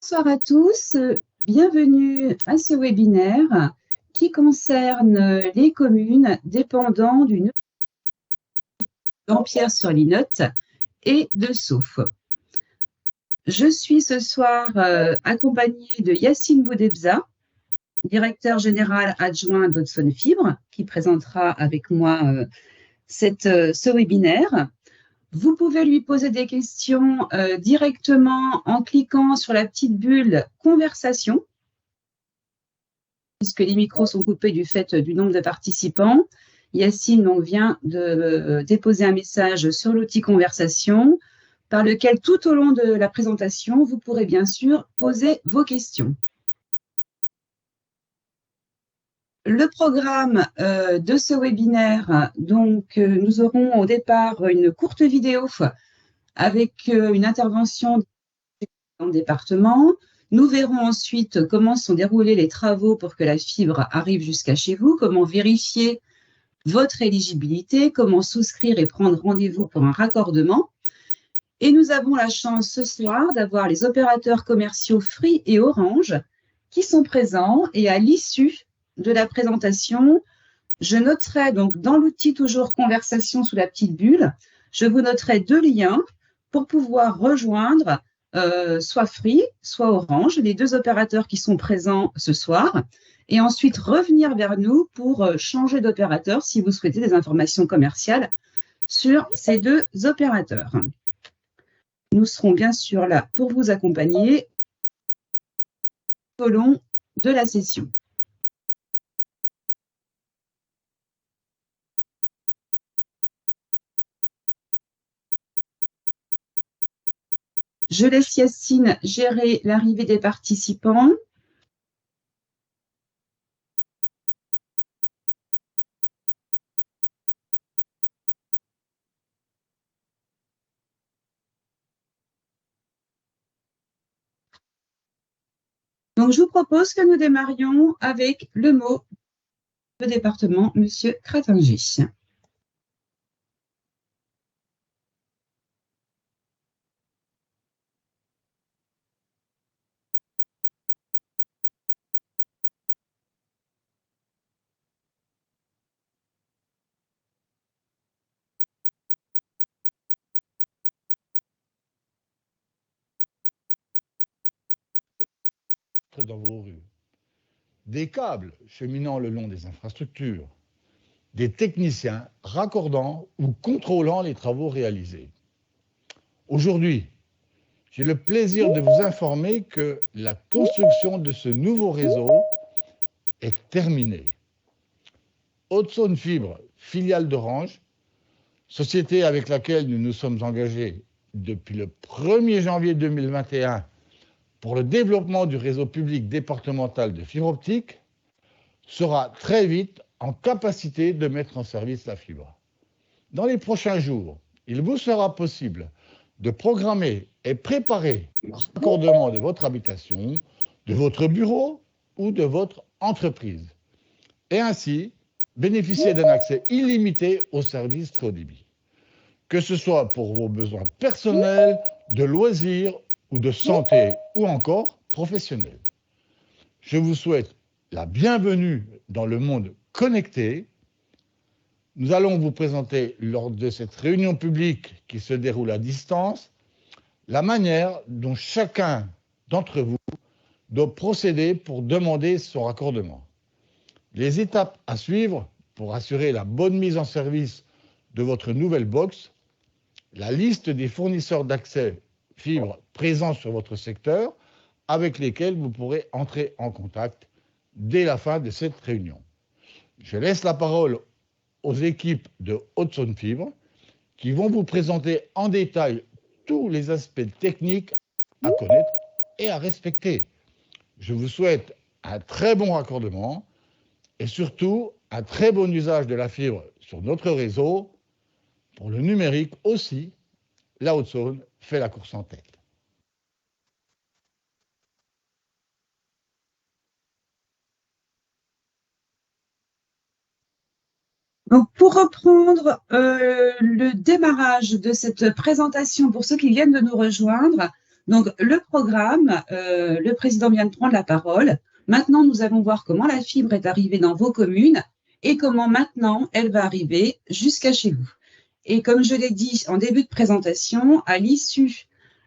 Bonsoir à tous, bienvenue à ce webinaire qui concerne les communes dépendant du Dampierre-sur-Linotte et de Souf. Je suis ce soir accompagnée de Yacine Boudebza, directeur général adjoint d'Hudson Fibre, qui présentera avec moi ce webinaire. Vous pouvez lui poser des questions directement en cliquant sur la petite bulle conversation, puisque les micros sont coupés du fait du nombre de participants. Yacine vient de déposer un message sur l'outil conversation par lequel tout au long de la présentation, vous pourrez bien sûr poser vos questions. Le programme de ce webinaire, donc nous aurons au départ une courte vidéo avec une intervention dans le département. Nous verrons ensuite comment sont déroulés les travaux pour que la fibre arrive jusqu'à chez vous, comment vérifier votre éligibilité, comment souscrire et prendre rendez-vous pour un raccordement. Et nous avons la chance ce soir d'avoir les opérateurs commerciaux Free et Orange qui sont présents, et à l'issue de la présentation, je noterai donc dans l'outil toujours conversation sous la petite bulle, je vous noterai 2 liens pour pouvoir rejoindre soit Free, soit Orange, les 2 opérateurs qui sont présents ce soir, et ensuite revenir vers nous pour changer d'opérateur si vous souhaitez des informations commerciales sur ces 2 opérateurs. Nous serons bien sûr là pour vous accompagner tout au long de la session. Je laisse Yacine gérer l'arrivée des participants. Donc, je vous propose que nous démarrions avec le mot du département, Monsieur Cratinger. Dans vos rues, des câbles cheminant le long des infrastructures, des techniciens raccordant ou contrôlant les travaux réalisés. Aujourd'hui, j'ai le plaisir de vous informer que la construction de ce nouveau réseau est terminée. Hudson Fibre, filiale d'Orange, société avec laquelle nous nous sommes engagés depuis le 1er janvier 2021 pour le développement du réseau public départemental de fibre optique, sera très vite en capacité de mettre en service la fibre. Dans les prochains jours, il vous sera possible de programmer et préparer le raccordement de votre habitation, de votre bureau ou de votre entreprise, et ainsi bénéficier d'un accès illimité aux services très haut débit, que ce soit pour vos besoins personnels, de loisirs ou de santé, ou encore professionnels. Je vous souhaite la bienvenue dans le monde connecté. Nous allons vous présenter, lors de cette réunion publique qui se déroule à distance, la manière dont chacun d'entre vous doit procéder pour demander son raccordement. Les étapes à suivre pour assurer la bonne mise en service de votre nouvelle box, la liste des fournisseurs d'accès fibre présents sur votre secteur avec lesquels vous pourrez entrer en contact dès la fin de cette réunion. Je laisse la parole aux équipes de Hudson Fibre qui vont vous présenter en détail tous les aspects techniques à connaître et à respecter. Je vous souhaite un très bon raccordement et surtout un très bon usage de la fibre sur notre réseau. Pour le numérique aussi, la Hudson fait la course en tête. Donc, pour reprendre le démarrage de cette présentation, pour ceux qui viennent de nous rejoindre, Donc, le programme, le président vient de prendre la parole. Maintenant, nous allons voir comment la fibre est arrivée dans vos communes et comment maintenant elle va arriver jusqu'à chez vous. Et comme je l'ai dit en début de présentation, à l'issue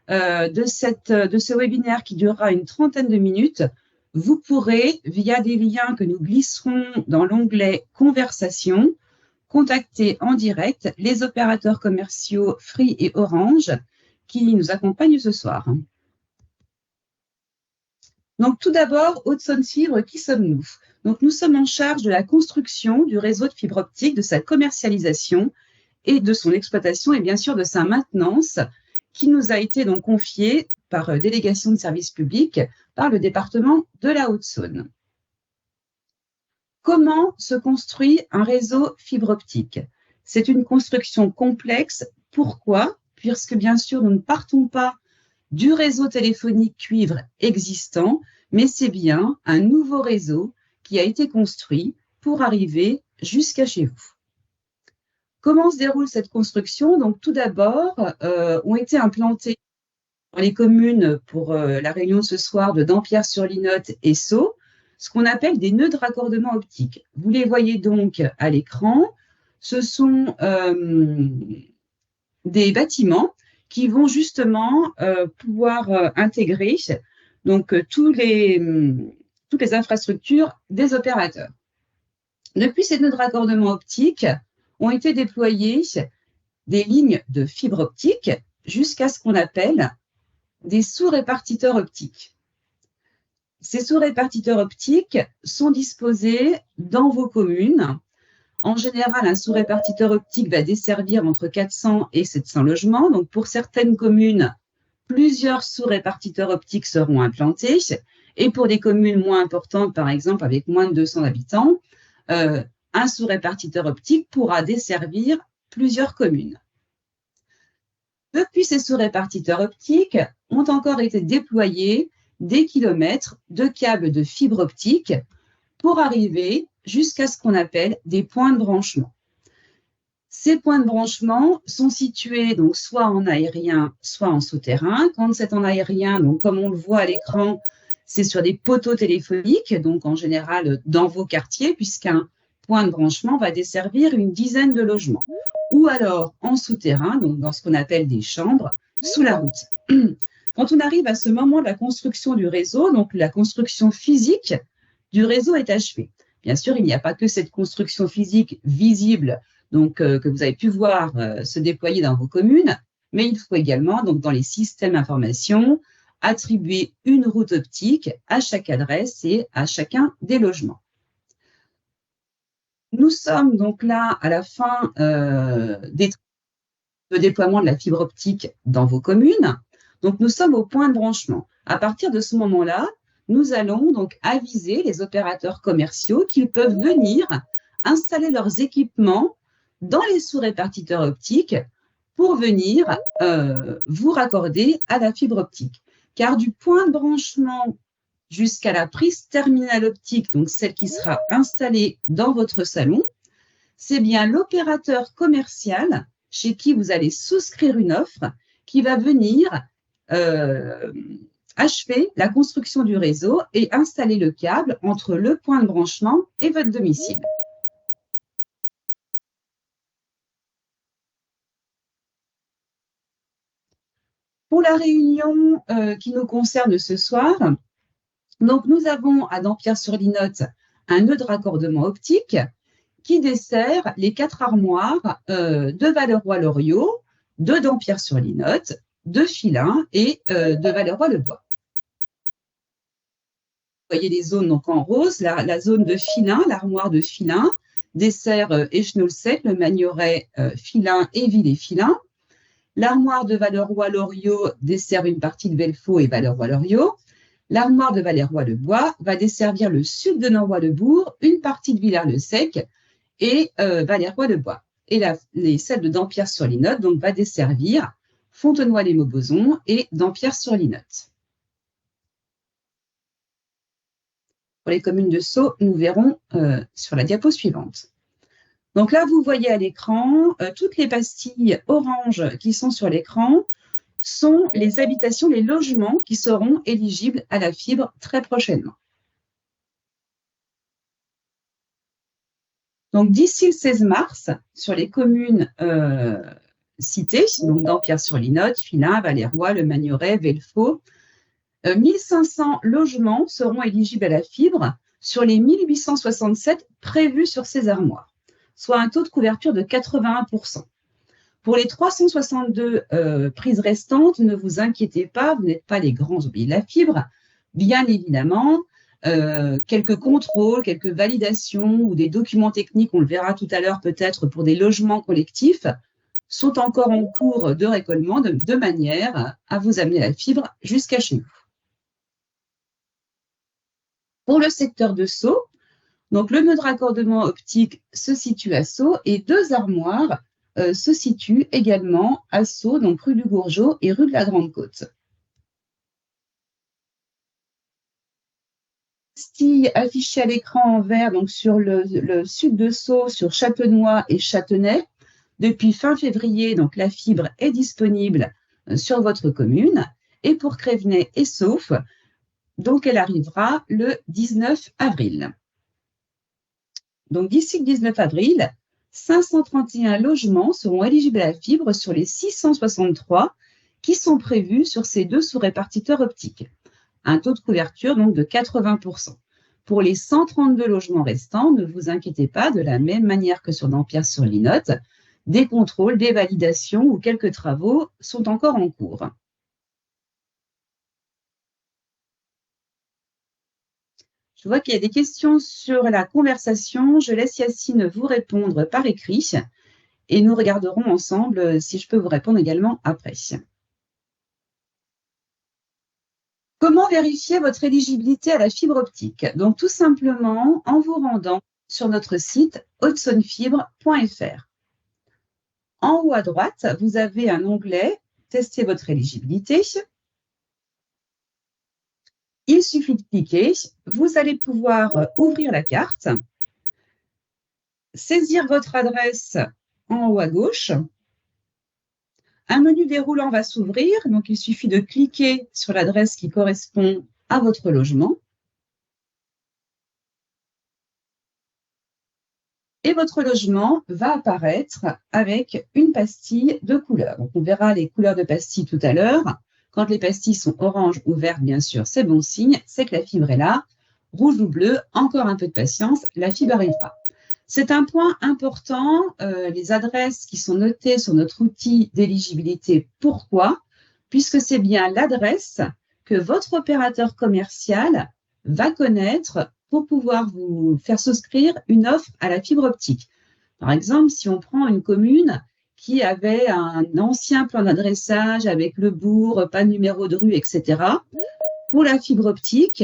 de ce webinaire qui durera une trentaine de minutes, vous pourrez, via des liens que nous glisserons dans l'onglet Conversation, contacter en direct les opérateurs commerciaux Free et Orange qui nous accompagnent ce soir. Donc, tout d'abord, Haute-Saône Fibre, qui sommes-nous? Donc, nous sommes en charge de la construction du réseau de fibre optique, de sa commercialisation et de son exploitation et bien sûr de sa maintenance qui nous a été donc confiée par délégation de service public par le département de la Haute-Saône. Comment se construit un réseau fibre optique? C'est une construction complexe. Pourquoi? Puisque bien sûr, nous ne partons pas du réseau téléphonique cuivre existant, mais c'est bien un nouveau réseau qui a été construit pour arriver jusqu'à chez vous. Comment se déroule cette construction? Donc, tout d'abord, ont été implantés dans les communes pour la réunion ce soir de Dampierre-sur-Linotte et Sceaux, ce qu'on appelle des nœuds de raccordement optique. Vous les voyez donc à l'écran. Ce sont des bâtiments qui vont justement pouvoir intégrer donc toutes les infrastructures des opérateurs. Depuis ces nœuds de raccordement optique, ont été déployées des lignes de fibre optique jusqu'à ce qu'on appelle des sous-répartiteurs optiques. Ces sous-répartiteurs optiques sont disposés dans vos communes. En général, un sous-répartiteur optique va desservir entre 400 et 700 logements. Donc, pour certaines communes, plusieurs sous-répartiteurs optiques seront implantés. Et pour des communes moins importantes, par exemple avec moins de 200 habitants, un sous-répartiteur optique pourra desservir plusieurs communes. Depuis ces sous-répartiteurs optiques, ont encore été déployés des kilomètres de câbles de fibre optique pour arriver jusqu'à ce qu'on appelle des points de branchement. Ces points de branchement sont situés donc soit en aérien, soit en souterrain. Quand c'est en aérien, donc comme on le voit à l'écran, c'est sur des poteaux téléphoniques, donc en général dans vos quartiers, puisqu'un point de branchement va desservir une dizaine de logements. Ou alors en souterrain, donc dans ce qu'on appelle des chambres, sous la route. Quand on arrive à ce moment de la construction du réseau, donc la construction physique du réseau est achevée. Bien sûr, il n'y a pas que cette construction physique visible donc, que vous avez pu voir se déployer dans vos communes, mais il faut également, donc, dans les systèmes d'information, attribuer une route optique à chaque adresse et à chacun des logements. Nous sommes donc là à la fin des de déploiement de la fibre optique dans vos communes. Donc, nous sommes au point de branchement. À partir de ce moment-là, nous allons donc aviser les opérateurs commerciaux qu'ils peuvent venir installer leurs équipements dans les sous-répartiteurs optiques pour venir vous raccorder à la fibre optique. Car du point de branchement jusqu'à la prise terminale optique, donc celle qui sera installée dans votre salon, c'est bien l'opérateur commercial chez qui vous allez souscrire une offre qui va venir achever la construction du réseau et installer le câble entre le point de branchement et votre domicile. Pour la réunion qui nous concerne ce soir, donc nous avons à Dampierre-sur-Linotte un nœud de raccordement optique qui dessert les 4 armoires de Valleroy-Loriot, de Dampierre-sur-Linotte, de Filin et de Valleroy-le-Bois. Vous voyez les zones donc en rose, la zone de Filin, l'armoire de Filin, dessert Échenolles-Sec, le Magnoret, Filin et Villers-Filin. L'armoire de Valleroy-Loriot dessert une partie de Belfaux et Valleroy-Loriot. L'armoire de Valleroy-le-Bois va desservir le sud de Noroy-le-Bourg, une partie de Villars-le-Sec et Valleroy-le-Bois. Et celle de Dampierre-sur-Linotte donc, va desservir Fontenoy-les-Maubousons et Dampierre-sur-Linotte. Pour les communes de Sceaux, nous verrons sur la diapo suivante. Donc là, vous voyez à l'écran toutes les pastilles orange qui sont sur l'écran sont les habitations, les logements qui seront éligibles à la fibre très prochainement. Donc, d'ici le 16 mars, sur les communes citées, donc Dampierre-sur-Linot, Filin, Valairois, Le Magnoret, Velfaux, 1500 logements seront éligibles à la fibre sur les 1867 prévus sur ces armoires, soit un taux de couverture de 81%. Pour les 362 prises restantes, ne vous inquiétez pas, vous n'êtes pas les grands oubliés de la fibre. Bien évidemment, quelques contrôles, quelques validations ou des documents techniques, on le verra tout à l'heure peut-être pour des logements collectifs, sont encore en cours de récollement de manière à vous amener la fibre jusqu'à chez vous. Pour le secteur de Sceaux, donc le nœud de raccordement optique se situe à Sceaux et 2 armoires se situent également à Sceaux, donc rue du Gourgeot et rue de la Grande Côte. Pastille affichée à l'écran en vert, donc sur le sud de Sceaux, sur Châtenois et Châtenay. Depuis fin février, donc la fibre est disponible sur votre commune. Et pour Crévenay et Sauf, donc elle arrivera le 19 avril. Donc d'ici le 19 avril, 531 logements seront éligibles à la fibre sur les 663 qui sont prévus sur ces 2 sous-répartiteurs optiques. Un taux de couverture donc de 80%. Pour les 132 logements restants, ne vous inquiétez pas, de la même manière que sur Dampierre-sur-Linot, des contrôles, des validations ou quelques travaux sont encore en cours. Je vois qu'il y a des questions sur la conversation. Je laisse Yacine vous répondre par écrit et nous regarderons ensemble si je peux vous répondre également après. Comment vérifier votre éligibilité à la fibre optique? Donc, tout simplement en vous rendant sur notre site hautsonnefibre.fr. En haut à droite, vous avez un onglet « Tester votre éligibilité ». Il suffit de cliquer. Vous allez pouvoir ouvrir la carte, saisir votre adresse en haut à gauche. Un menu déroulant va s'ouvrir, donc il suffit de cliquer sur l'adresse qui correspond à votre logement. Et votre logement va apparaître avec une pastille de couleur. Donc on verra les couleurs de pastilles tout à l'heure. Quand les pastilles sont orange ou vertes, bien sûr, c'est bon signe, c'est que la fibre est là. Rouge ou bleu, encore un peu de patience, la fibre arrivera. C'est un point important, les adresses qui sont notées sur notre outil d'éligibilité. Pourquoi? Puisque c'est bien l'adresse que votre opérateur commercial va connaître pour pouvoir vous faire souscrire une offre à la fibre optique. Par exemple, si on prend une commune qui avait un ancien plan d'adressage avec le bourg, pas de numéro de rue, etc., pour la fibre optique,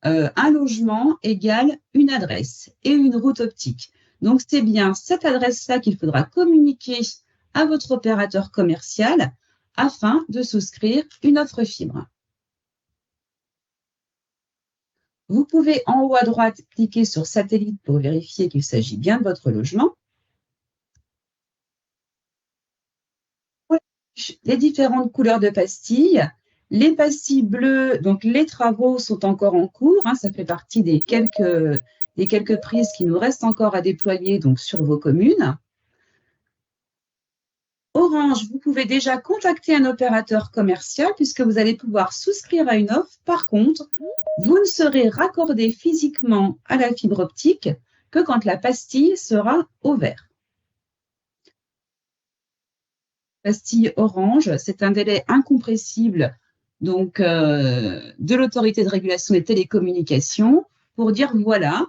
un logement égale une adresse et une route optique. Donc, c'est bien cette adresse-là qu'il faudra communiquer à votre opérateur commercial afin de souscrire une offre fibre. Vous pouvez en haut à droite cliquer sur satellite pour vérifier qu'il s'agit bien de votre logement. Les différentes couleurs de pastilles. Les pastilles bleues, donc les travaux sont encore en cours. Ça fait partie des quelques prises qui nous restent encore à déployer donc, sur vos communes. Orange, vous pouvez déjà contacter un opérateur commercial puisque vous allez pouvoir souscrire à une offre. Par contre, vous ne serez raccordé physiquement à la fibre optique que quand la pastille sera au vert. Pastille orange, c'est un délai incompressible donc, de l'autorité de régulation des télécommunications pour dire voilà,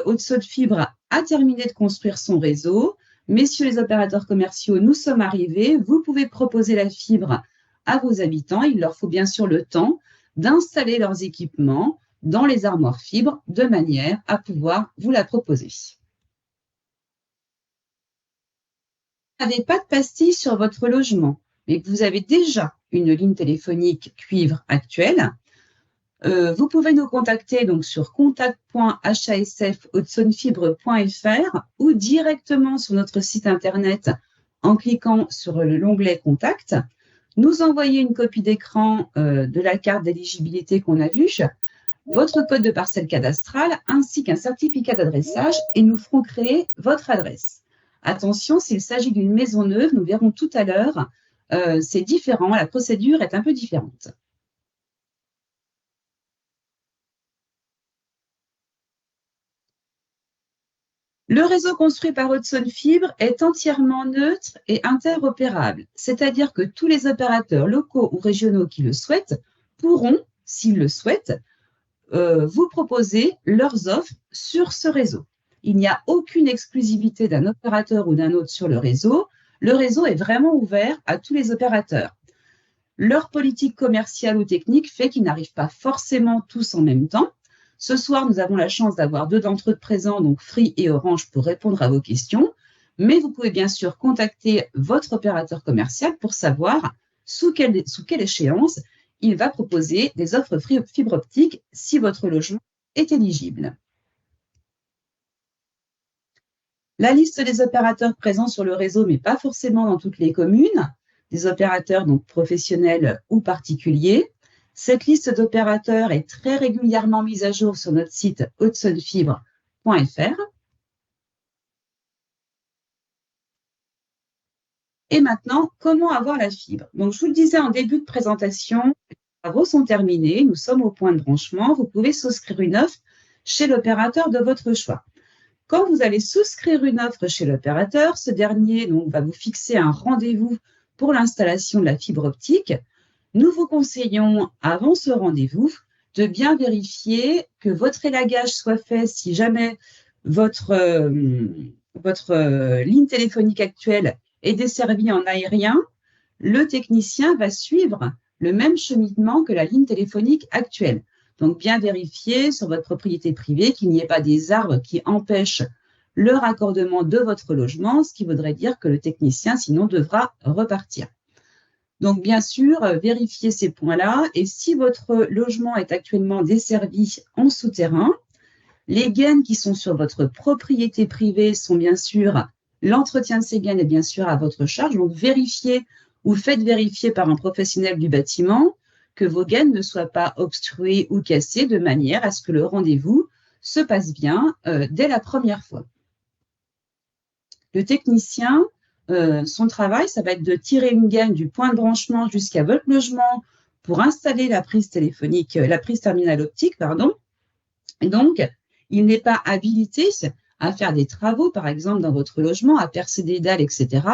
Haute-Saône Fibre a terminé de construire son réseau. Messieurs les opérateurs commerciaux, nous sommes arrivés. Vous pouvez proposer la fibre à vos habitants. Il leur faut bien sûr le temps d'installer leurs équipements dans les armoires fibres de manière à pouvoir vous la proposer. Vous n'avez pas de pastille sur votre logement, mais que vous avez déjà une ligne téléphonique cuivre actuelle, vous pouvez nous contacter donc sur contact.hasf.hautsonnefibre.fr ou directement sur notre site internet en cliquant sur l'onglet Contact. nous envoyer une copie d'écran de la carte d'éligibilité qu'on a vue, votre code de parcelle cadastrale ainsi qu'un certificat d'adressage et nous ferons créer votre adresse. Attention, s'il s'agit d'une maison neuve, nous verrons tout à l'heure, c'est différent, la procédure est un peu différente. Le réseau construit par Hudson Fibre est entièrement neutre et interopérable, c'est-à-dire que tous les opérateurs locaux ou régionaux qui le souhaitent pourront, s'ils le souhaitent, vous proposer leurs offres sur ce réseau. Il n'y a aucune exclusivité d'un opérateur ou d'un autre sur le réseau. Le réseau est vraiment ouvert à tous les opérateurs. Leur politique commerciale ou technique fait qu'ils n'arrivent pas forcément tous en même temps. Ce soir, nous avons la chance d'avoir deux d'entre eux présents, donc Free et Orange, pour répondre à vos questions. Mais vous pouvez bien sûr contacter votre opérateur commercial pour savoir sous quelle échéance il va proposer des offres fibre optique si votre logement est éligible. La liste des opérateurs présents sur le réseau, mais pas forcément dans toutes les communes, des opérateurs donc professionnels ou particuliers. Cette liste d'opérateurs est très régulièrement mise à jour sur notre site hudsonfibre.fr. Et maintenant, comment avoir la fibre? Donc, je vous le disais en début de présentation, les travaux sont terminés, nous sommes au point de branchement, vous pouvez souscrire une offre chez l'opérateur de votre choix. Quand vous allez souscrire une offre chez l'opérateur, ce dernier donc, va vous fixer un rendez-vous pour l'installation de la fibre optique. Nous vous conseillons, avant ce rendez-vous, de bien vérifier que votre élagage soit fait si jamais votre ligne téléphonique actuelle est desservie en aérien. Le technicien va suivre le même cheminement que la ligne téléphonique actuelle. Donc, bien vérifier sur votre propriété privée qu'il n'y ait pas des arbres qui empêchent le raccordement de votre logement, ce qui voudrait dire que le technicien, sinon, devra repartir. Donc, bien sûr, vérifiez ces points-là. Et si votre logement est actuellement desservi en souterrain, les gaines qui sont sur votre propriété privée sont bien sûr, l'entretien de ces gaines est bien sûr à votre charge. Donc, vérifiez ou faites vérifier par un professionnel du bâtiment que vos gaines ne soient pas obstruées ou cassées de manière à ce que le rendez-vous se passe bien dès la première fois. Le technicien, son travail, ça va être de tirer une gaine du point de branchement jusqu'à votre logement pour installer la prise téléphonique, la prise terminale optique, pardon. Et donc, il n'est pas habilité à faire des travaux, par exemple, dans votre logement, à percer des dalles, etc.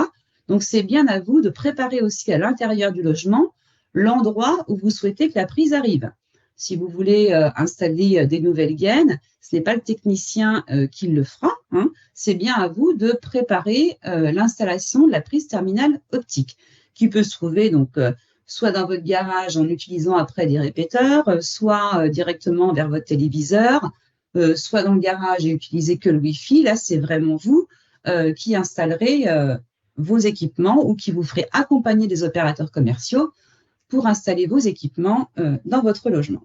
Donc, c'est bien à vous de préparer aussi à l'intérieur du logement l'endroit où vous souhaitez que la prise arrive. Si vous voulez installer des nouvelles gaines, ce n'est pas le technicien qui le fera, hein, c'est bien à vous de préparer l'installation de la prise terminale optique, qui peut se trouver donc soit dans votre garage en utilisant après des répéteurs, soit directement vers votre téléviseur, soit dans le garage et utiliser que le Wi-Fi. Là, c'est vraiment vous qui installerez vos équipements ou qui vous ferez accompagner des opérateurs commerciaux pour installer vos équipements dans votre logement.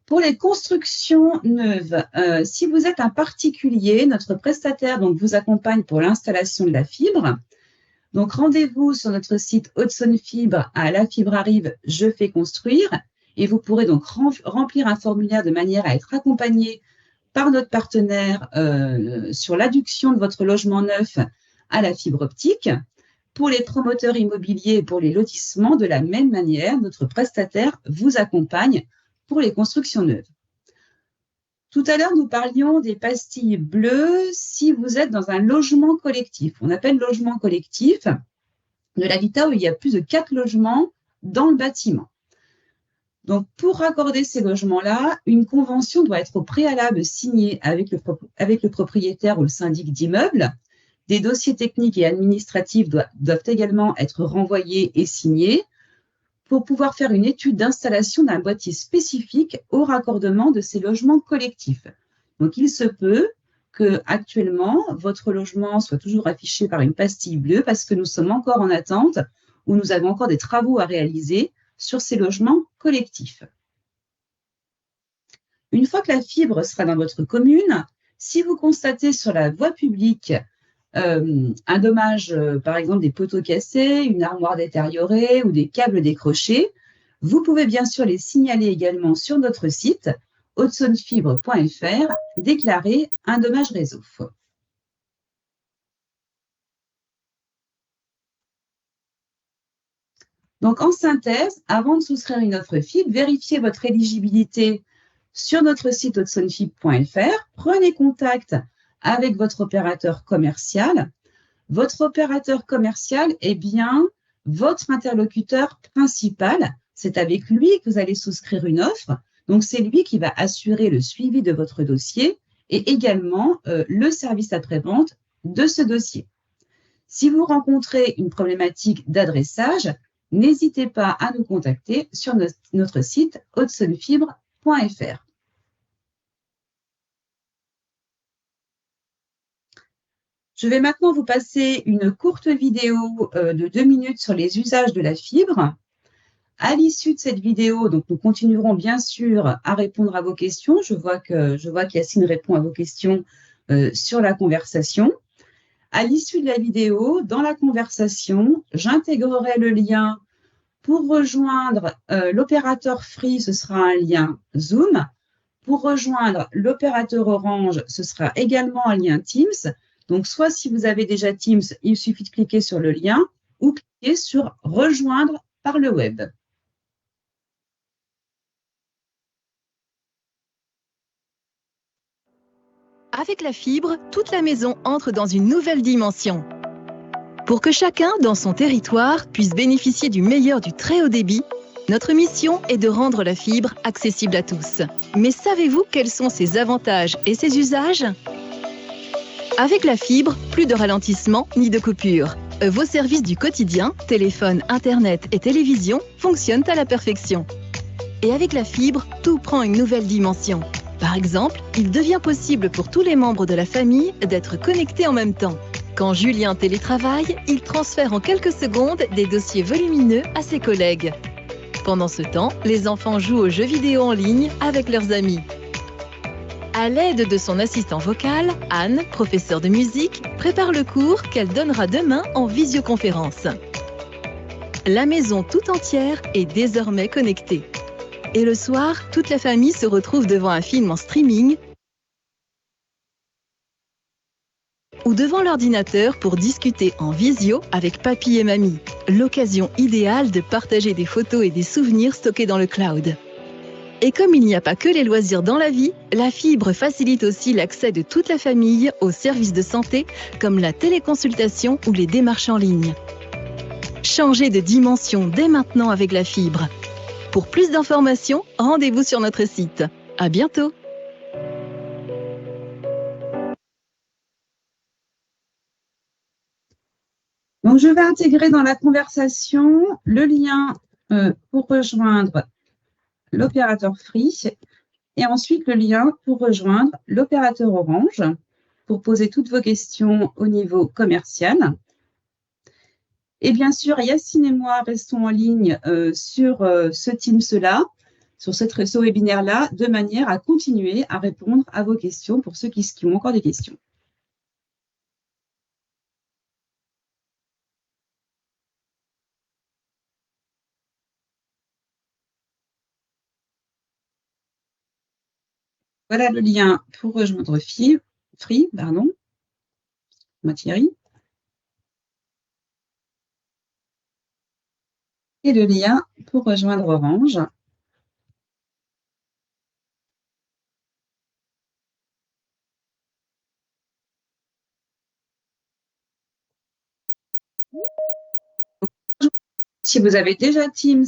Pour les constructions neuves, si vous êtes un particulier, notre prestataire donc, vous accompagne pour l'installation de la fibre. Donc, rendez-vous sur notre site Hudson Fibre à La Fibre Arrive, je fais construire. Et vous pourrez donc remplir un formulaire de manière à être accompagné par notre partenaire sur l'adduction de votre logement neuf à la fibre optique. Pour les promoteurs immobiliers et pour les lotissements, de la même manière, notre prestataire vous accompagne pour les constructions neuves. Tout à l'heure, nous parlions des pastilles bleues si vous êtes dans un logement collectif. On appelle logement collectif de l'habitat où il y a plus de 4 logements dans le bâtiment. Donc, pour raccorder ces logements-là, une convention doit être au préalable signée avec le propriétaire ou le syndic d'immeuble. Des dossiers techniques et administratifs doivent également être renvoyés et signés pour pouvoir faire une étude d'installation d'un boîtier spécifique au raccordement de ces logements collectifs. Donc, il se peut que actuellement votre logement soit toujours affiché par une pastille bleue parce que nous sommes encore en attente ou nous avons encore des travaux à réaliser sur ces logements collectifs. Une fois que la fibre sera dans votre commune, si vous constatez sur la voie publique un dommage, par exemple des poteaux cassés, une armoire détériorée ou des câbles décrochés, vous pouvez bien sûr les signaler également sur notre site hautesaônefibre.fr, déclarer un dommage réseau. Donc, en synthèse, avant de souscrire une offre fibre, vérifiez votre éligibilité sur notre site hautesaônefibre.fr. Prenez contact avec votre opérateur commercial. Votre opérateur commercial est bien votre interlocuteur principal. C'est avec lui que vous allez souscrire une offre. Donc, c'est lui qui va assurer le suivi de votre dossier et également le service après-vente de ce dossier. Si vous rencontrez une problématique d'adressage, n'hésitez pas à nous contacter sur notre site hautesaônefibre.fr. Je vais maintenant vous passer une courte vidéo de 2 minutes sur les usages de la fibre. À l'issue de cette vidéo, donc nous continuerons bien sûr à répondre à vos questions. Je vois qu'Yacine répond à vos questions sur la conversation. À l'issue de la vidéo, dans la conversation, j'intégrerai le lien pour rejoindre l'opérateur Free, ce sera un lien Zoom. Pour rejoindre l'opérateur Orange, ce sera également un lien Teams. Donc, soit si vous avez déjà Teams, il suffit de cliquer sur le lien ou cliquer sur Rejoindre par le web. Avec la fibre, toute la maison entre dans une nouvelle dimension. Pour que chacun, dans son territoire, puisse bénéficier du meilleur du très haut débit, notre mission est de rendre la fibre accessible à tous. Mais savez-vous quels sont ses avantages et ses usages ? Avec la fibre, plus de ralentissement ni de coupure. Vos services du quotidien, téléphone, internet et télévision, fonctionnent à la perfection. Et avec la fibre, tout prend une nouvelle dimension. Par exemple, il devient possible pour tous les membres de la famille d'être connectés en même temps. Quand Julien télétravaille, il transfère en quelques secondes des dossiers volumineux à ses collègues. Pendant ce temps, les enfants jouent aux jeux vidéo en ligne avec leurs amis. À l'aide de son assistant vocal, Anne, professeure de musique, prépare le cours qu'elle donnera demain en visioconférence. La maison tout entière est désormais connectée. Et le soir, toute la famille se retrouve devant un film en streaming ou devant l'ordinateur pour discuter en visio avec papy et mamie. L'occasion idéale de partager des photos et des souvenirs stockés dans le cloud. Et comme il n'y a pas que les loisirs dans la vie, la fibre facilite aussi l'accès de toute la famille aux services de santé comme la téléconsultation ou les démarches en ligne. Changez de dimension dès maintenant avec la fibre. Pour plus d'informations, rendez-vous sur notre site. À bientôt! Donc, je vais intégrer dans la conversation le lien pour rejoindre l'opérateur Free et ensuite le lien pour rejoindre l'opérateur Orange pour poser toutes vos questions au niveau commercial. Et bien sûr, Yacine et moi restons en ligne sur ce Teams-là, sur ce webinaire-là, de manière à continuer à répondre à vos questions pour ceux qui ont encore des questions. Voilà le lien pour rejoindre Free, Thierry. Et le lien pour rejoindre Orange. Si vous avez déjà Teams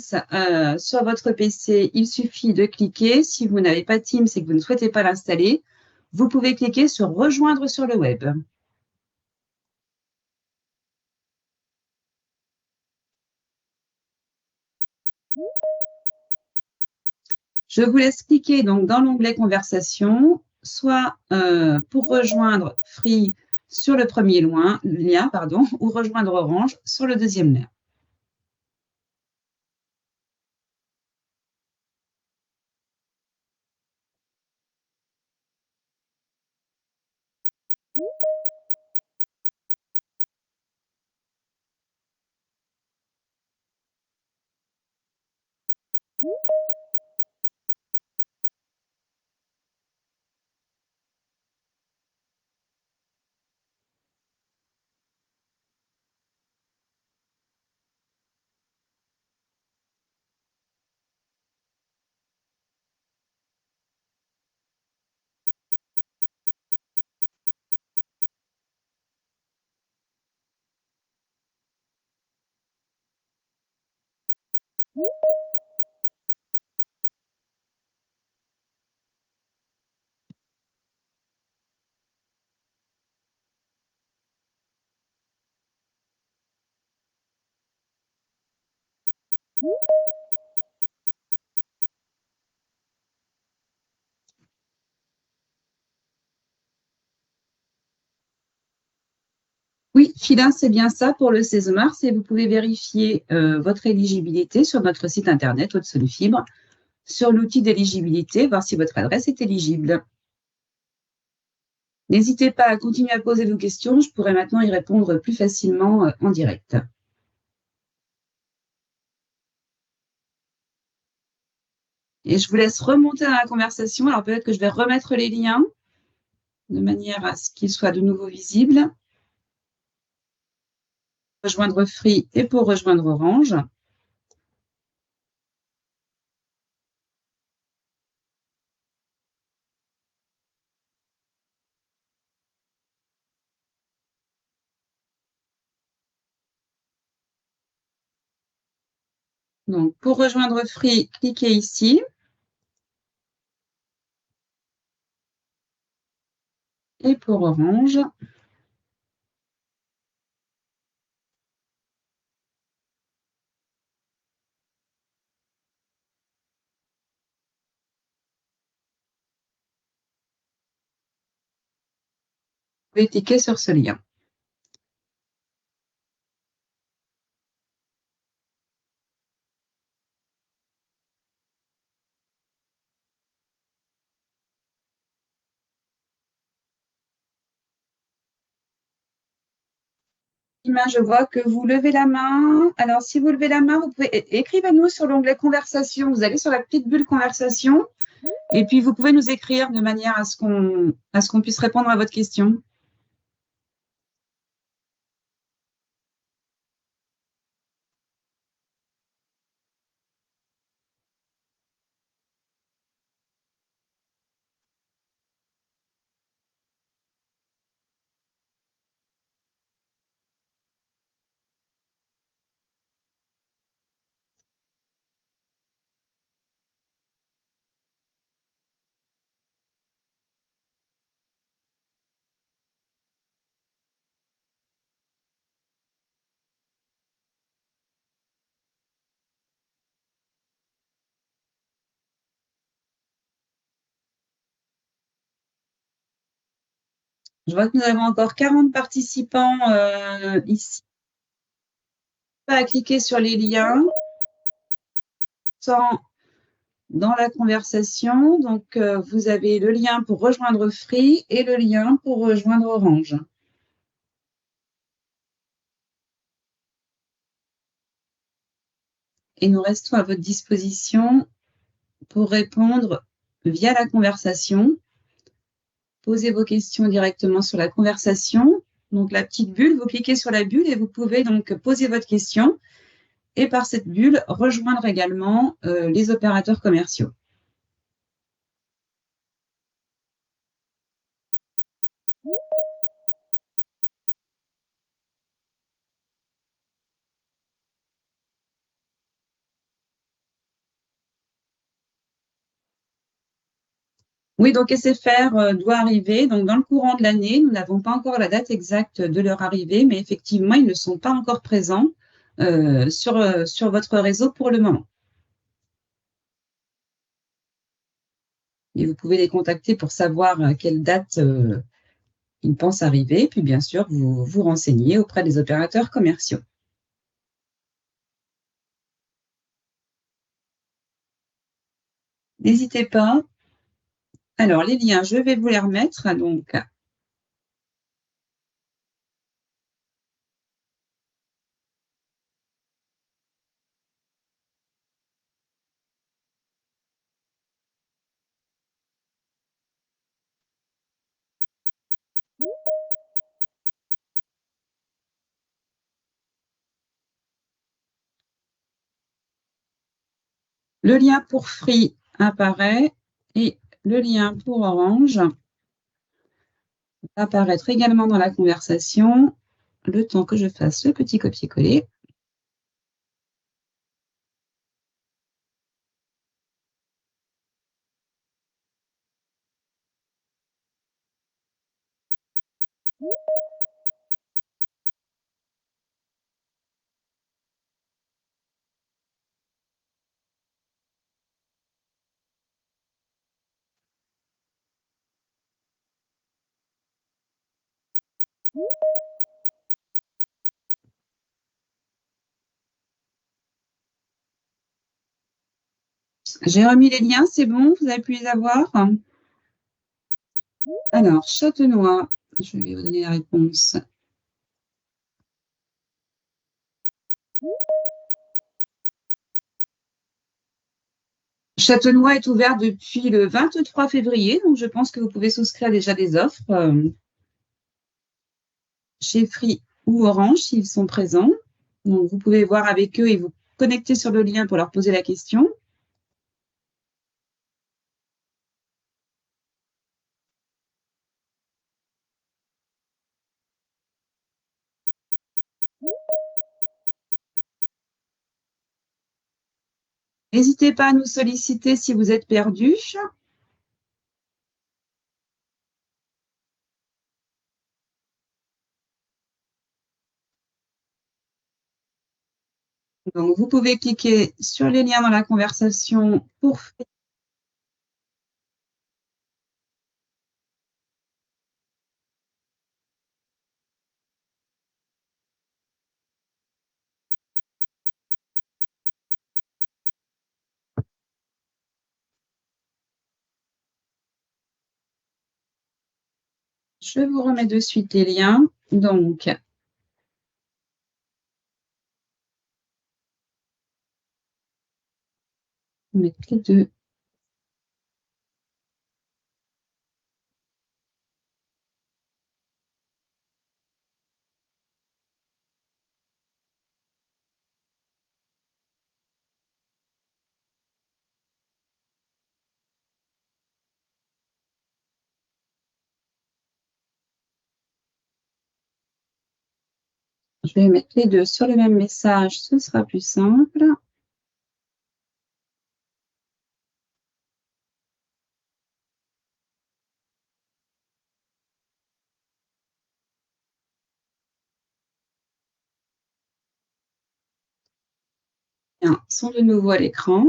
sur votre PC, il suffit de cliquer. Si vous n'avez pas Teams et que vous ne souhaitez pas l'installer, vous pouvez cliquer sur Rejoindre sur le web. Je vous laisse cliquer donc dans l'onglet Conversation, soit pour rejoindre Free sur le premier lien, ou rejoindre Orange sur le deuxième lien. Oui, Filin, c'est bien ça pour le 16 mars et vous pouvez vérifier votre éligibilité sur notre site internet Haute-Saône Fibre, sur l'outil d'éligibilité, voir si votre adresse est éligible. N'hésitez pas à continuer à poser vos questions, je pourrai maintenant y répondre plus facilement en direct. Et je vous laisse remonter dans la conversation. Alors peut-être que je vais remettre les liens de manière à ce qu'ils soient de nouveau visibles. Rejoindre Free et pour rejoindre Orange. Donc, pour rejoindre Free, cliquez ici. Et pour Orange, vous pouvez cliquer sur ce lien. Je vois que vous levez la main. Alors, si vous levez la main, vous pouvez écrivez-nous sur l'onglet conversation. Vous allez sur la petite bulle conversation et puis vous pouvez nous écrire de manière à ce qu'on puisse répondre à votre question. Je vois que nous avons encore 40 participants ici. Pas à cliquer sur les liens sans dans la conversation. Donc, vous avez le lien pour rejoindre Free et le lien pour rejoindre Orange. Et nous restons à votre disposition pour répondre via la conversation. Posez vos questions directement sur la conversation. Donc, la petite bulle, vous cliquez sur la bulle et vous pouvez donc poser votre question et par cette bulle, rejoindre également les opérateurs commerciaux. Oui, donc SFR doit arriver. Donc, dans le courant de l'année, nous n'avons pas encore la date exacte de leur arrivée, mais effectivement, ils ne sont pas encore présents sur votre réseau pour le moment. Et vous pouvez les contacter pour savoir à quelle date ils pensent arriver. Puis, bien sûr, vous vous renseignez auprès des opérateurs commerciaux. N'hésitez pas. Alors, les liens, je vais vous les remettre. Donc, Le lien pour Free apparaît et le lien pour Orange va apparaître également dans la conversation, le temps que je fasse le petit copier-coller. J'ai remis les liens, c'est bon, vous avez pu les avoir? Alors, Châtenois, je vais vous donner la réponse. Châtenois est ouvert depuis le 23 février, donc je pense que vous pouvez souscrire déjà des offres chez Free ou Orange s'ils sont présents. Donc, vous pouvez voir avec eux et vous connecter sur le lien pour leur poser la question. N'hésitez pas à nous solliciter si vous êtes perdu. Donc, vous pouvez cliquer sur les liens dans la conversation pour Free. Je vous remets de suite les liens. Donc, mettre les deux. Je vais mettre les deux sur le même message, ce sera plus simple. Bien, sont de nouveau à l'écran.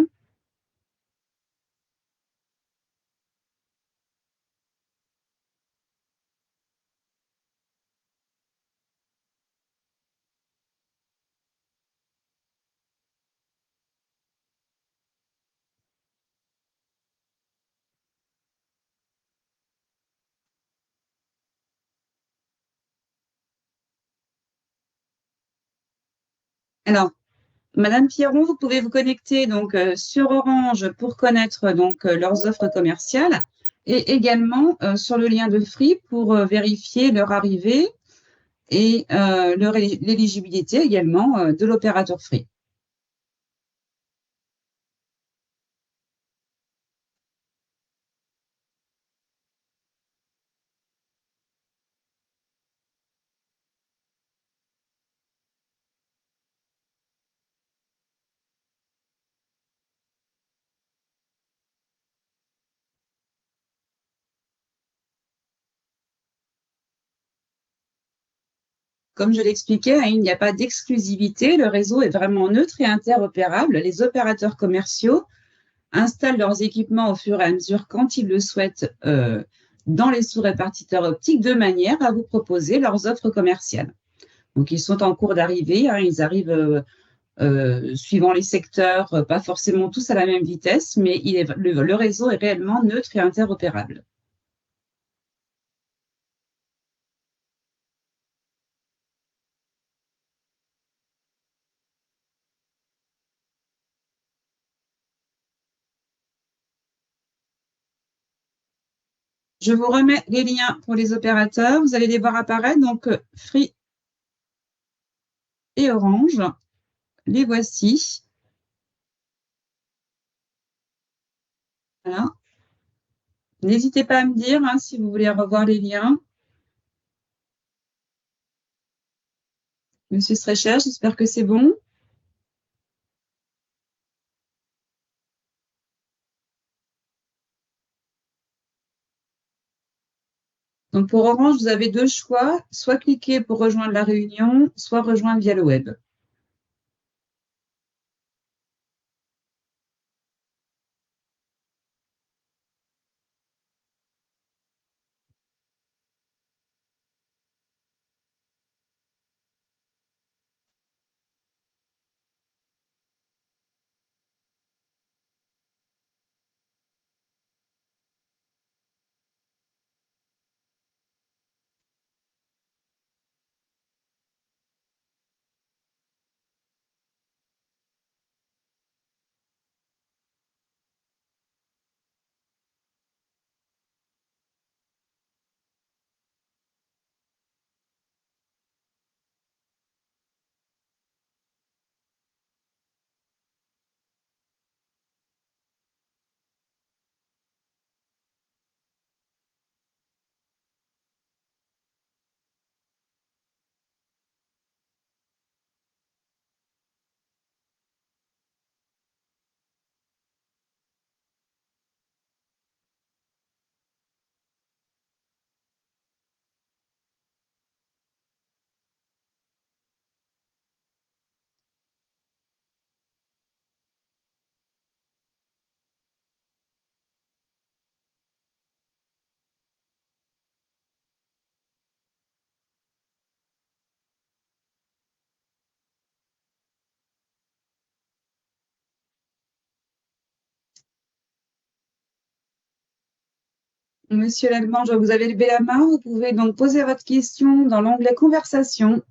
Alors, Madame Pierron, vous pouvez vous connecter donc sur Orange pour connaître donc leurs offres commerciales et également sur le lien de Free pour vérifier leur arrivée et l'éligibilité également de l'opérateur Free. Comme je l'expliquais, hein, il n'y a pas d'exclusivité. Le réseau est vraiment neutre et interopérable. Les opérateurs commerciaux installent leurs équipements au fur et à mesure quand ils le souhaitent dans les sous-répartiteurs optiques de manière à vous proposer leurs offres commerciales. Donc, ils sont en cours d'arrivée. Hein, ils arrivent suivant les secteurs, pas forcément tous à la même vitesse, mais le réseau est réellement neutre et interopérable. Je vous remets les liens pour les opérateurs. Vous allez les voir apparaître. Donc, Free et Orange. Les voici. Voilà. N'hésitez pas à me dire si vous voulez revoir les liens. Monsieur Streicher, j'espère que c'est bon. Donc, pour Orange, vous avez deux choix. Soit cliquer pour rejoindre la réunion, soit rejoindre via le web. Monsieur Lagrange, vous avez levé la main. Vous pouvez donc poser votre question dans l'onglet Conversation.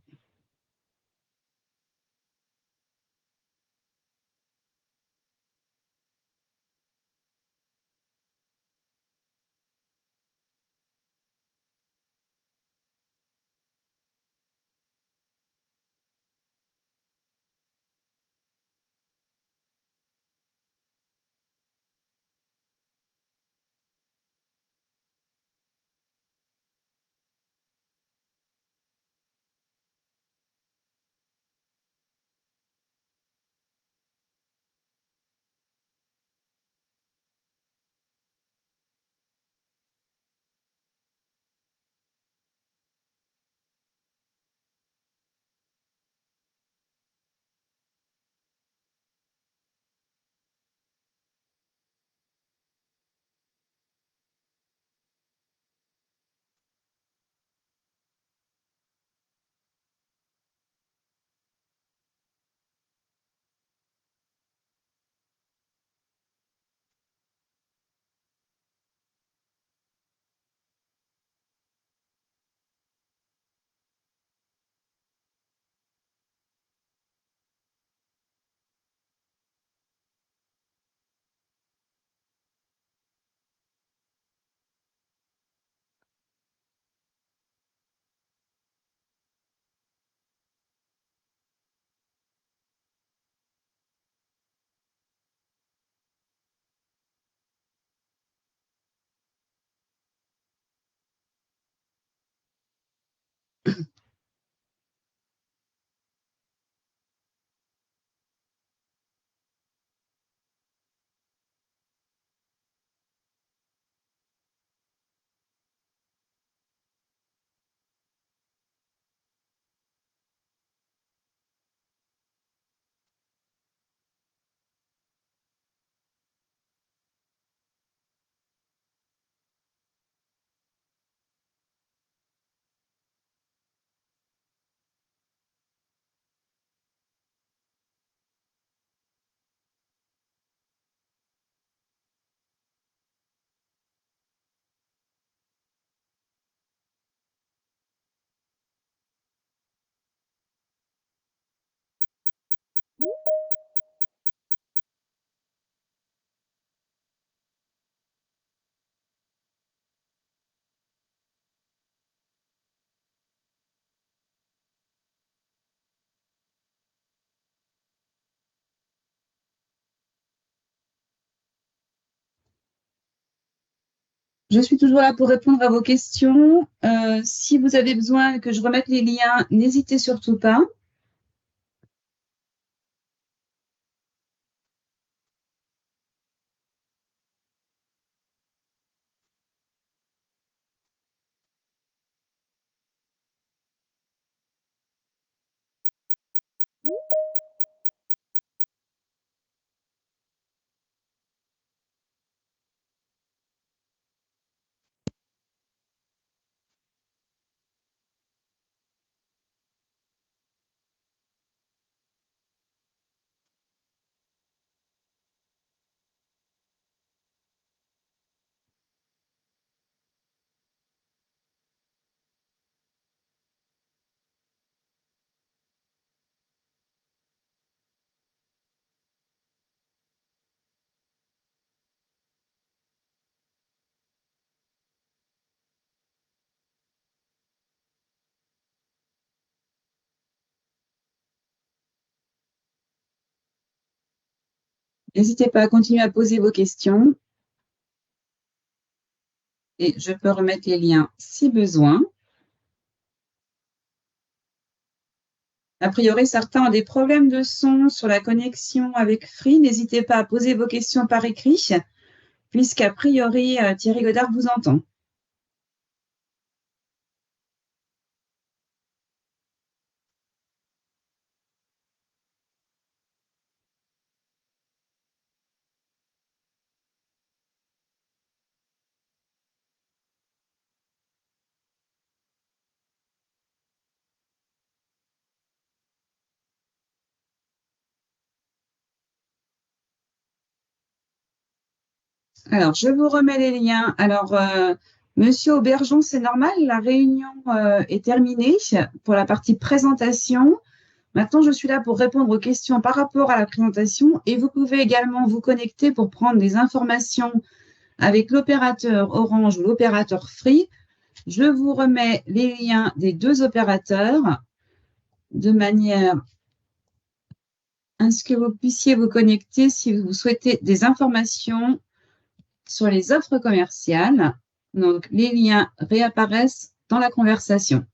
Je suis toujours là pour répondre à vos questions. Si vous avez besoin que je remette les liens, n'hésitez surtout pas. N'hésitez pas à continuer à poser vos questions. Et je peux remettre les liens si besoin. A priori, certains ont des problèmes de son sur la connexion avec Free. N'hésitez pas à poser vos questions par écrit, puisqu'a priori, Thierry Godard vous entend. Alors, je vous remets les liens. Alors, Monsieur Aubergeon, c'est normal, la réunion est terminée pour la partie présentation. Maintenant, je suis là pour répondre aux questions par rapport à la présentation et vous pouvez également vous connecter pour prendre des informations avec l'opérateur Orange ou l'opérateur Free. Je vous remets les liens des deux opérateurs de manière à ce que vous puissiez vous connecter si vous souhaitez des informations sur les offres commerciales. Donc, les liens réapparaissent dans la conversation.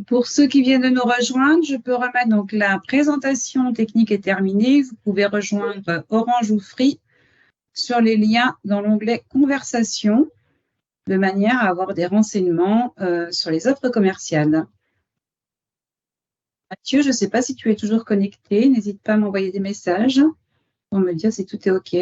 Pour ceux qui viennent de nous rejoindre, je peux remettre donc la présentation technique est terminée. Vous pouvez rejoindre Orange ou Free sur les liens dans l'onglet Conversation de manière à avoir des renseignements sur les offres commerciales. Mathieu, je ne sais pas si tu es toujours connecté. N'hésite pas à m'envoyer des messages pour me dire si tout est OK.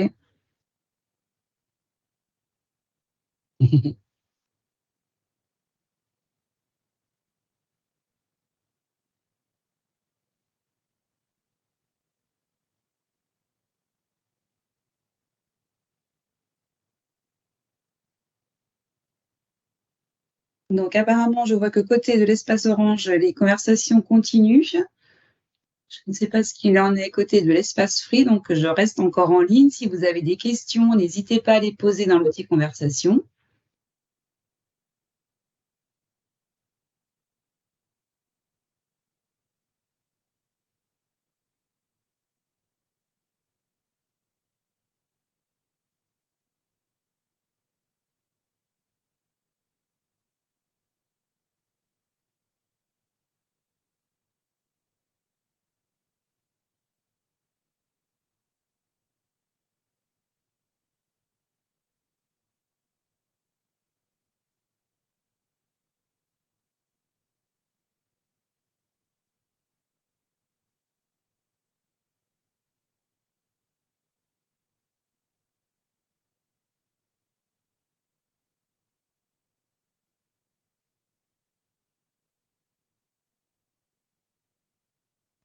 Donc, apparemment, je vois que côté de l'espace orange, les conversations continuent. Je ne sais pas ce qu'il en est côté de l'espace free, donc je reste encore en ligne. Si vous avez des questions, n'hésitez pas à les poser dans l'outil conversation.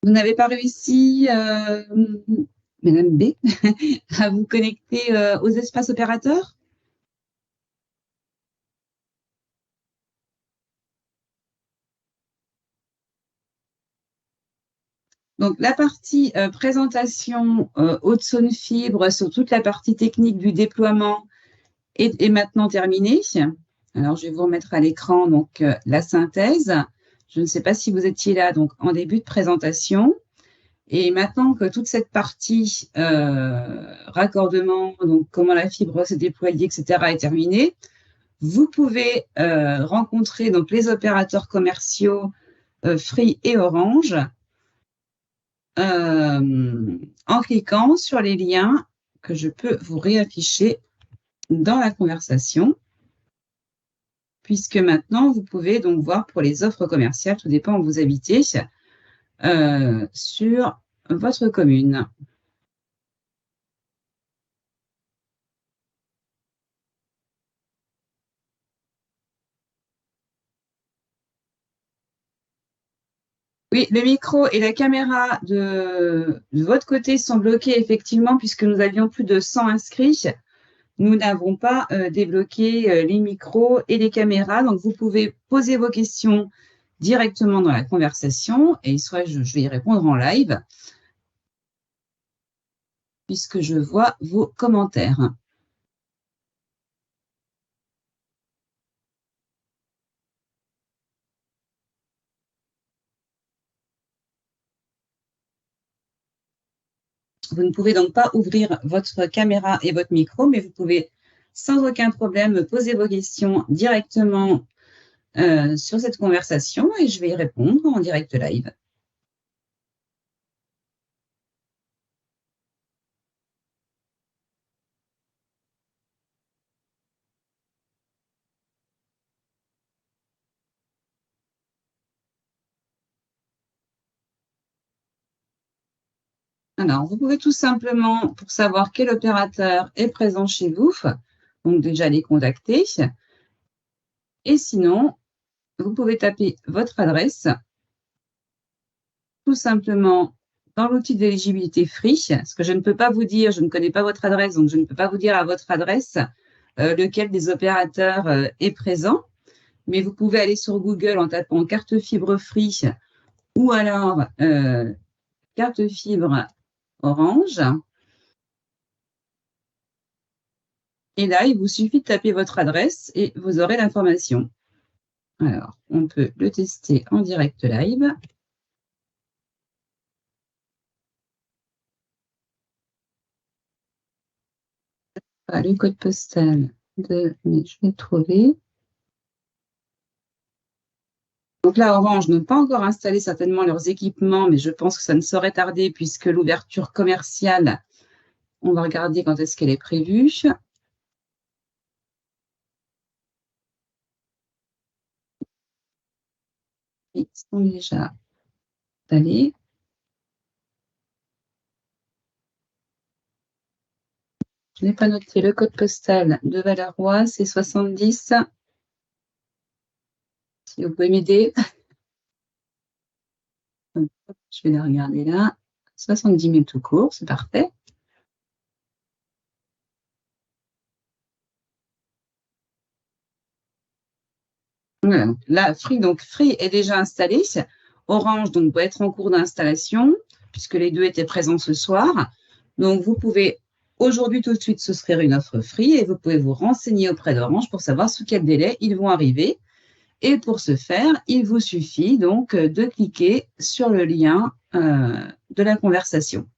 Vous n'avez pas réussi, Madame B, à vous connecter aux espaces opérateurs? Donc, la partie présentation Haute-Saône Fibre sur toute la partie technique du déploiement est maintenant terminée. Alors, je vais vous remettre à l'écran donc la synthèse. Je ne sais pas si vous étiez là donc en début de présentation. Et maintenant que toute cette partie raccordement, donc comment la fibre s'est déployée, etc., est terminée, vous pouvez rencontrer donc les opérateurs commerciaux Free et Orange en cliquant sur les liens que je peux vous réafficher dans la conversation, puisque maintenant vous pouvez donc voir pour les offres commerciales, tout dépend où vous habitez, sur votre commune. Oui, le micro et la caméra de votre côté sont bloqués effectivement puisque nous avions plus de 100 inscrits. Nous n'avons pas débloqué les micros et les caméras. Donc, vous pouvez poser vos questions directement dans la conversation et soit je vais y répondre en live puisque je vois vos commentaires. Vous ne pouvez donc pas ouvrir votre caméra et votre micro, mais vous pouvez sans aucun problème poser vos questions directement sur cette conversation et je vais y répondre en direct live. Alors, vous pouvez tout simplement, pour savoir quel opérateur est présent chez vous, donc déjà les contacter. Et sinon, vous pouvez taper votre adresse tout simplement dans l'outil d'éligibilité Free, parce que je ne peux pas vous dire, je ne connais pas votre adresse, donc je ne peux pas vous dire à votre adresse lequel des opérateurs est présent. Mais vous pouvez aller sur Google en tapant carte fibre Free ou alors carte fibre Orange. Et là, il vous suffit de taper votre adresse et vous aurez l'information. Alors, on peut le tester en direct live. Ah, le code postal mais je vais trouver. Donc là, Orange n'ont pas encore installé certainement leurs équipements, mais je pense que ça ne saurait tarder puisque l'ouverture commerciale, on va regarder quand est-ce qu'elle est prévue. Ils sont déjà installés. Je n'ai pas noté le code postal de Valerrois, c'est 70. Si vous pouvez m'aider. Je vais la regarder là. 70 000 tout court, c'est parfait. Voilà, là, Free est déjà installé. Orange donc, doit être en cours d'installation, puisque les deux étaient présents ce soir. Donc, vous pouvez aujourd'hui tout de suite souscrire une offre Free et vous pouvez vous renseigner auprès d'Orange pour savoir sous quel délai ils vont arriver. Et pour ce faire, il vous suffit donc de cliquer sur le lien de la conversation.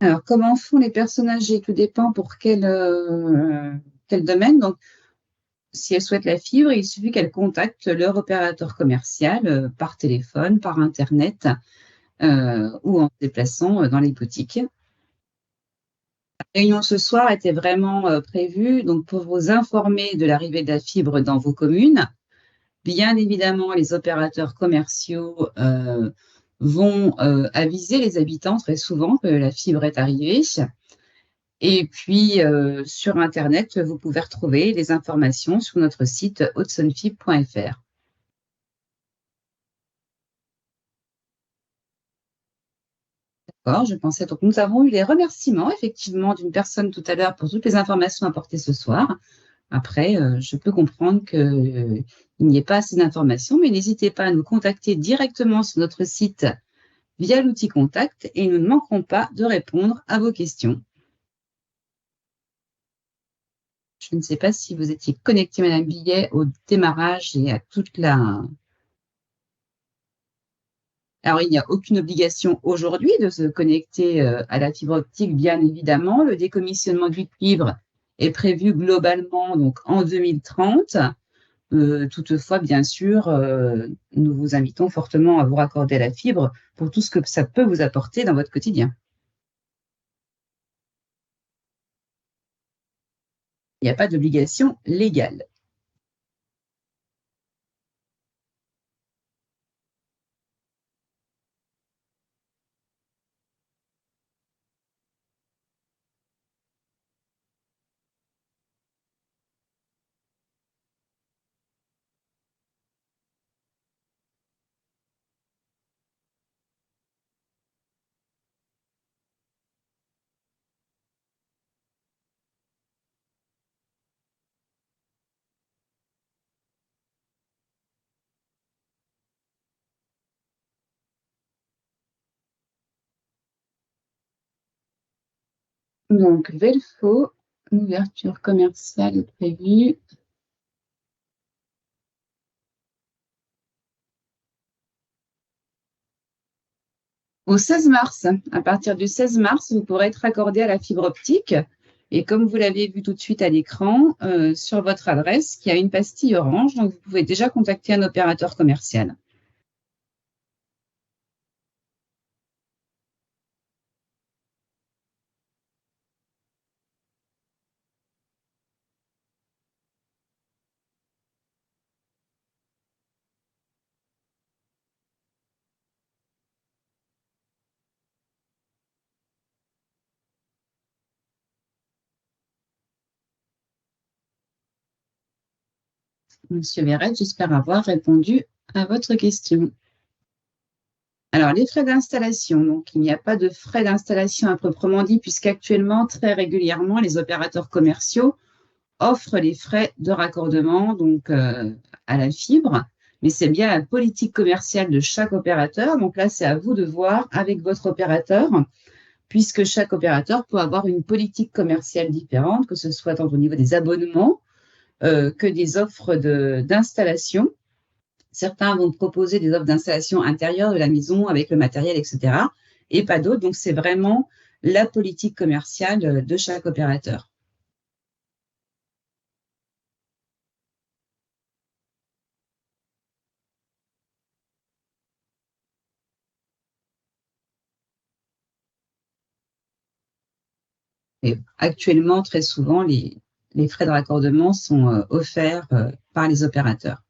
Alors, comment font les personnes âgées? Tout dépend pour quel domaine. Donc, si elles souhaitent la fibre, il suffit qu'elles contactent leur opérateur commercial par téléphone, par Internet ou en se déplaçant dans les boutiques. La réunion ce soir était vraiment prévue donc pour vous informer de l'arrivée de la fibre dans vos communes. Bien évidemment, les opérateurs commerciaux vont aviser les habitants très souvent que la fibre est arrivée. Et puis, sur Internet, vous pouvez retrouver les informations sur notre site hautsonfibre.fr. D'accord, je pensais. Donc, nous avons eu les remerciements, effectivement, d'une personne tout à l'heure pour toutes les informations apportées ce soir. Après, je peux comprendre qu'il n'y ait pas assez d'informations, mais n'hésitez pas à nous contacter directement sur notre site via l'outil Contact et nous ne manquerons pas de répondre à vos questions. Je ne sais pas si vous étiez connecté, Madame Billet, au démarrage et à toute la... Alors, il n'y a aucune obligation aujourd'hui de se connecter à la fibre optique, bien évidemment. Le décommissionnement du cuivre est prévu globalement donc en 2030. Toutefois, bien sûr, nous vous invitons fortement à vous raccorder à la fibre pour tout ce que ça peut vous apporter dans votre quotidien. Il n'y a pas d'obligation légale. Donc, Velfo, l'ouverture commerciale est prévue au 16 mars. À partir du 16 mars, vous pourrez être raccordé à la fibre optique. Et comme vous l'avez vu tout de suite à l'écran, sur votre adresse, il y a une pastille orange, donc vous pouvez déjà contacter un opérateur commercial. Monsieur Verret, j'espère avoir répondu à votre question. Alors, les frais d'installation. Donc, il n'y a pas de frais d'installation à proprement dit, puisqu'actuellement, très régulièrement, les opérateurs commerciaux offrent les frais de raccordement donc, à la fibre. Mais c'est bien la politique commerciale de chaque opérateur. Donc là, c'est à vous de voir avec votre opérateur, puisque chaque opérateur peut avoir une politique commerciale différente, que ce soit tant au niveau des abonnements que des offres d'installation. Certains vont proposer des offres d'installation intérieure de la maison avec le matériel, etc. Et pas d'autres. Donc, c'est vraiment la politique commerciale de chaque opérateur. Et actuellement, très souvent, les frais de raccordement sont offerts par les opérateurs.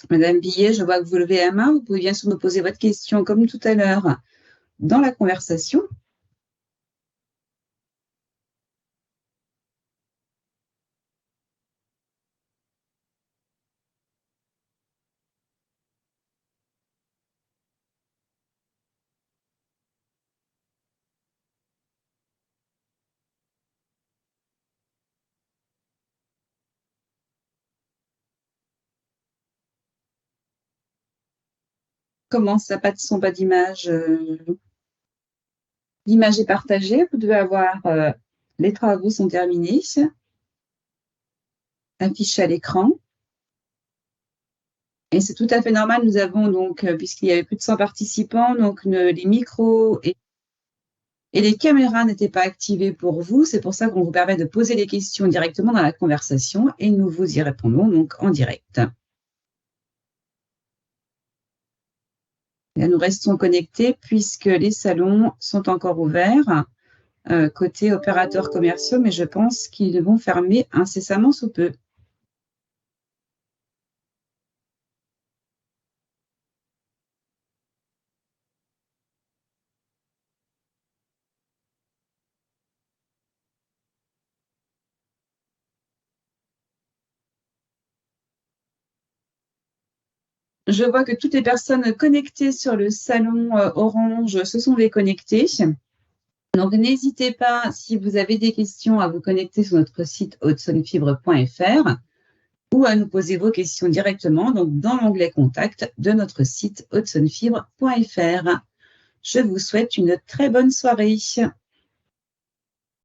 Madame Billet, je vois que vous levez la main. Vous pouvez bien sûr me poser votre question comme tout à l'heure dans la conversation. Comment ça, pas de son, pas d'image L'image est partagée. Vous devez avoir les travaux sont terminés, affichés à l'écran. Et c'est tout à fait normal. Nous avons donc, puisqu'il y avait plus de 100 participants, donc les micros et les caméras n'étaient pas activés pour vous. C'est pour ça qu'on vous permet de poser les questions directement dans la conversation et nous vous y répondons donc en direct. Là, nous restons connectés puisque les salons sont encore ouverts côté opérateurs commerciaux, mais je pense qu'ils vont fermer incessamment sous peu. Je vois que toutes les personnes connectées sur le salon Orange se sont déconnectées. Donc, n'hésitez pas, si vous avez des questions, à vous connecter sur notre site hautsonnefibre.fr ou à nous poser vos questions directement donc, dans l'onglet Contact de notre site hautsonnefibre.fr. Je vous souhaite une très bonne soirée.